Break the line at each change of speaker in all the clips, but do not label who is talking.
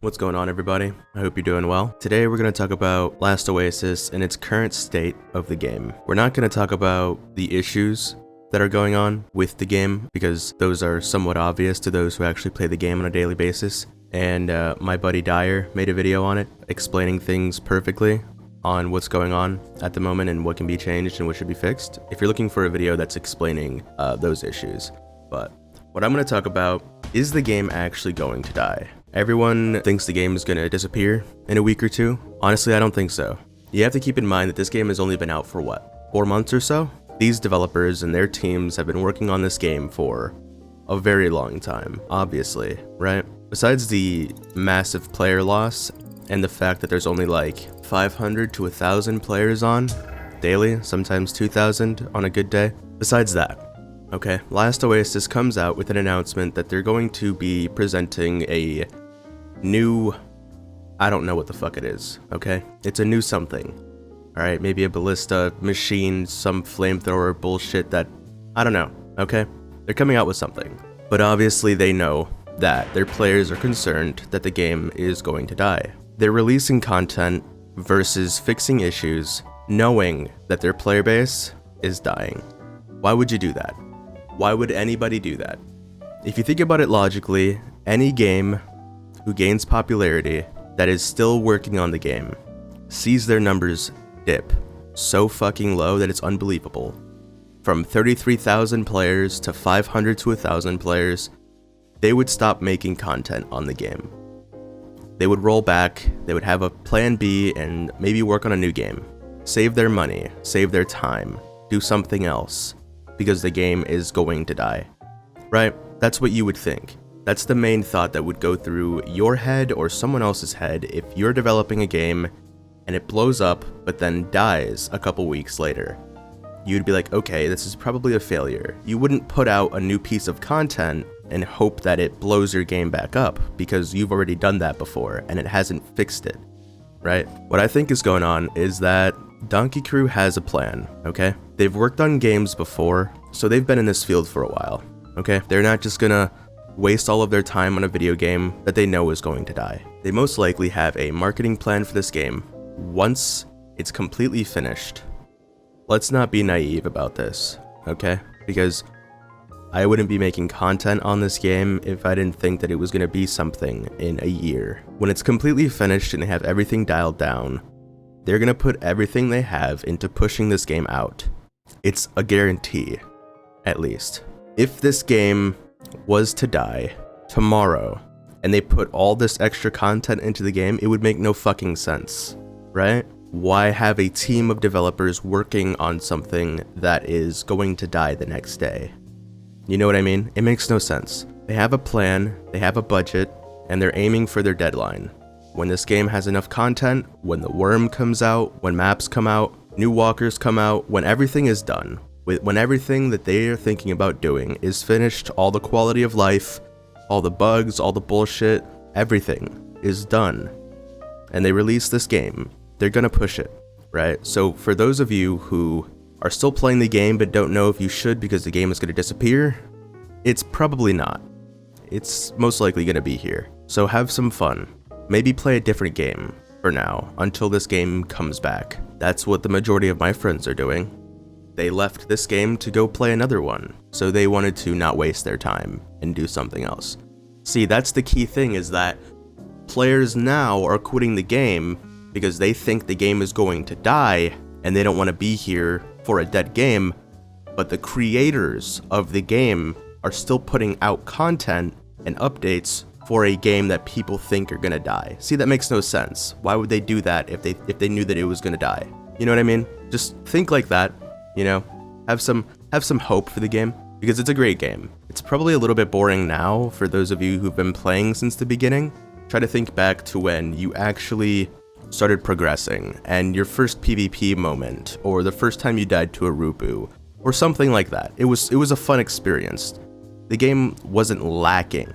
What's going on, everybody? I hope you're doing well. Today we're going to talk about Last Oasis and its current state of the game. We're not going to talk about the issues that are going on with the game because those are somewhat obvious to those who actually play the game on a daily basis. And my buddy Dyer made a video on it explaining things perfectly on what's going on at the moment and what can be changed and what should be fixed. If you're looking for a video that's explaining those issues. But what I'm going to talk about is the game actually going to die? Everyone thinks the game is going to disappear in a week or two. Honestly, I don't think so. You have to keep in mind that this game has only been out for what, 4 months or so? These developers and their teams have been working on this game for a very long time, obviously, right? Besides the massive player loss and the fact that there's only like 500 to 1,000 players on daily, sometimes 2,000 on a good day. Besides that, okay, Last Oasis comes out with an announcement that they're going to be presenting a new, I don't know what the fuck it is, okay? It's a new something, alright? Maybe a ballista machine, some flamethrower bullshit that, I don't know, okay? They're coming out with something. But obviously they know that their players are concerned that the game is going to die. They're releasing content versus fixing issues, knowing that their player base is dying. Why would you do that? Why would anybody do that? If you think about it logically, any game who gains popularity that is still working on the game sees their numbers dip so fucking low that it's unbelievable. From 33,000 players to 500 to 1,000 players, they would stop making content on the game. They would roll back, they would have a plan B and maybe work on a new game. Save their money, save their time, do something else, because the game is going to die. Right? That's what you would think. That's the main thought that would go through your head or someone else's head if you're developing a game and it blows up but then dies a couple weeks later. You'd be like, okay, this is probably a failure. You wouldn't put out a new piece of content and hope that it blows your game back up because you've already done that before and it hasn't fixed it, right? What I think is going on is that Donkey Crew has a plan, okay? They've worked on games before, so they've been in this field for a while, okay? They're not just gonna waste all of their time on a video game that they know is going to die. They most likely have a marketing plan for this game once it's completely finished. Let's not be naive about this, okay? Because I wouldn't be making content on this game if I didn't think that it was gonna be something in a year. When it's completely finished and they have everything dialed down, they're gonna put everything they have into pushing this game out. It's a guarantee, at least. If this game was to die tomorrow and they put all this extra content into the game, it would make no fucking sense, right? Why have a team of developers working on something that is going to die the next day? You know what I mean? It makes no sense. They have a plan, they have a budget, and they're aiming for their deadline. When this game has enough content, when the worm comes out, when maps come out, new walkers come out, when everything is done, when everything that they are thinking about doing is finished, all the quality of life, all the bugs, all the bullshit, everything is done, and they release this game, they're gonna push it, right? So for those of you who are still playing the game but don't know if you should because the game is gonna disappear, it's probably not. It's most likely gonna be here. So have some fun. Maybe play a different game for now until this game comes back. That's what the majority of my friends are doing. They left this game to go play another one, so they wanted to not waste their time and do something else. See, that's the key thing, is that players now are quitting the game because they think the game is going to die and they don't want to be here for a dead game, but the creators of the game are still putting out content and updates for a game that people think are gonna die. See, that makes no sense. Why would they do that if they knew that it was gonna die? You know what I mean? Just think like that. You know, have some hope for the game, because it's a great game. It's probably a little bit boring now for those of you who've been playing since the beginning. Try to think back to when you actually started progressing and your first PvP moment, or the first time you died to a Rubu, or something like that. It was a fun experience. The game wasn't lacking.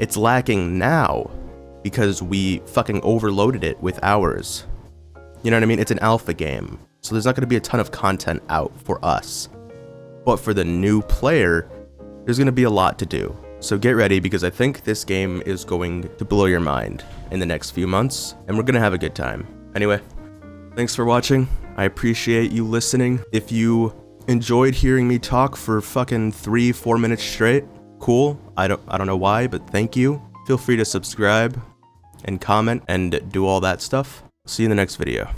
It's lacking now because we fucking overloaded it with hours. You know what I mean? It's an alpha game, so there's not going to be a ton of content out for us. But for the new player, there's going to be a lot to do. So get ready, because I think this game is going to blow your mind in the next few months, and we're gonna have a good time. Anyway, thanks for watching. I appreciate you listening. If you enjoyed hearing me talk for fucking 3-4 minutes straight, cool. I don't know why, but thank you. Feel free to subscribe and comment and do all that stuff. See you in the next video.